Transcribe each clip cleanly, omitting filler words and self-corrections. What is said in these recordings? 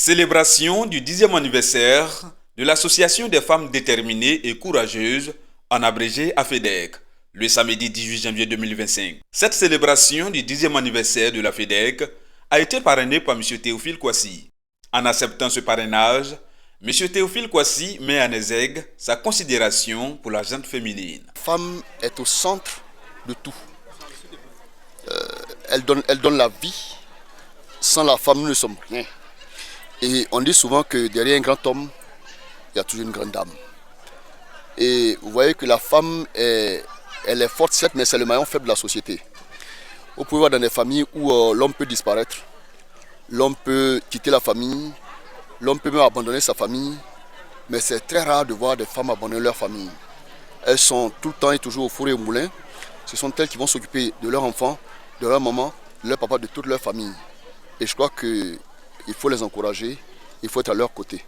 Célébration du 10e anniversaire de l'Association des femmes déterminées et courageuses, en abrégé AFEDEC, le samedi 18 janvier 2025. Cette célébration du 10e anniversaire de la FEDEC a été parrainée par M. Théophile Kouassi. En acceptant ce parrainage, M. Théophile Kouassi met en exergue sa considération pour la gente féminine. La femme est au centre de tout. Elle donne la vie. Sans la femme, nous ne sommes rien. Et on dit souvent que derrière un grand homme, il y a toujours une grande dame. Et vous voyez que la femme, elle est forte, certes, mais c'est le maillon faible de la société. Vous pouvez voir dans des familles où l'homme peut disparaître, l'homme peut quitter la famille, l'homme peut même abandonner sa famille, mais c'est très rare de voir des femmes abandonner leur famille. Elles sont tout le temps et toujours au four et au moulin. Ce sont elles qui vont s'occuper de leurs enfants, de leur maman, de leur papa, de toute leur famille. Et je crois qu'il faut les encourager, il faut être à leur côté.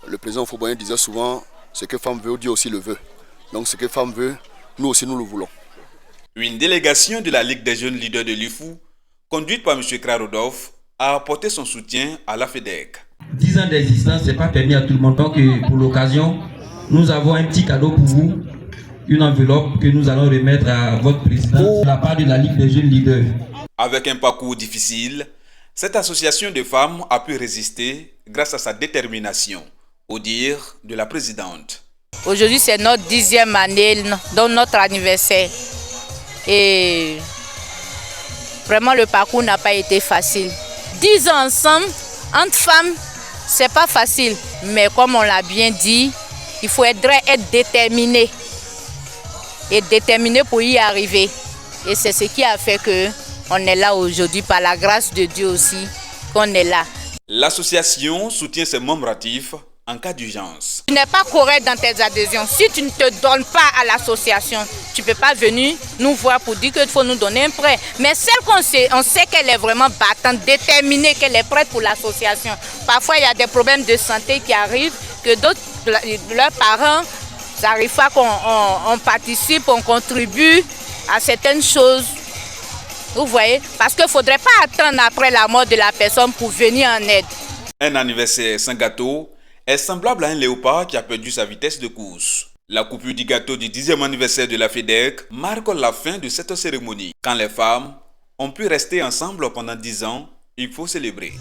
Le président Fauboyen disait souvent, ce que femme veut, Dieu aussi le veut. Donc ce que femme veut, nous aussi nous le voulons. Une délégation de la Ligue des jeunes leaders de l'IFU, conduite par M. Krarodov, a apporté son soutien à la FEDEC. 10 ans d'existence, ce n'est pas permis à tout le monde. Donc pour l'occasion, nous avons un petit cadeau pour vous, une enveloppe que nous allons remettre à votre président de la part de la Ligue des jeunes leaders. Avec un parcours difficile, cette association de femmes a pu résister grâce à sa détermination, au dire de la présidente. Aujourd'hui, c'est notre 10e année, donc notre anniversaire. Et vraiment, le parcours n'a pas été facile. 10 ans ensemble, entre femmes, c'est pas facile. Mais comme on l'a bien dit, il faut être déterminé. Et déterminé pour y arriver. Et c'est ce qui a fait qu'on est là aujourd'hui, par la grâce de Dieu aussi, qu'on est là. L'association soutient ses membres actifs en cas d'urgence. Tu n'es pas correct dans tes adhésions. Si tu ne te donnes pas à l'association, tu ne peux pas venir nous voir pour dire qu'il faut nous donner un prêt. Mais celle qu'on sait, on sait qu'elle est vraiment battante, déterminée, qu'elle est prête pour l'association. Parfois, il y a des problèmes de santé qui arrivent, que d'autres, leurs parents, ça n'arrive pas qu'on participe, on contribue à certaines choses. Vous voyez, parce qu'il ne faudrait pas attendre après la mort de la personne pour venir en aide. Un anniversaire sans gâteau est semblable à un léopard qui a perdu sa vitesse de course. La coupure du gâteau du 10e anniversaire de la FEDEC marque la fin de cette cérémonie. Quand les femmes ont pu rester ensemble pendant 10 ans, il faut célébrer.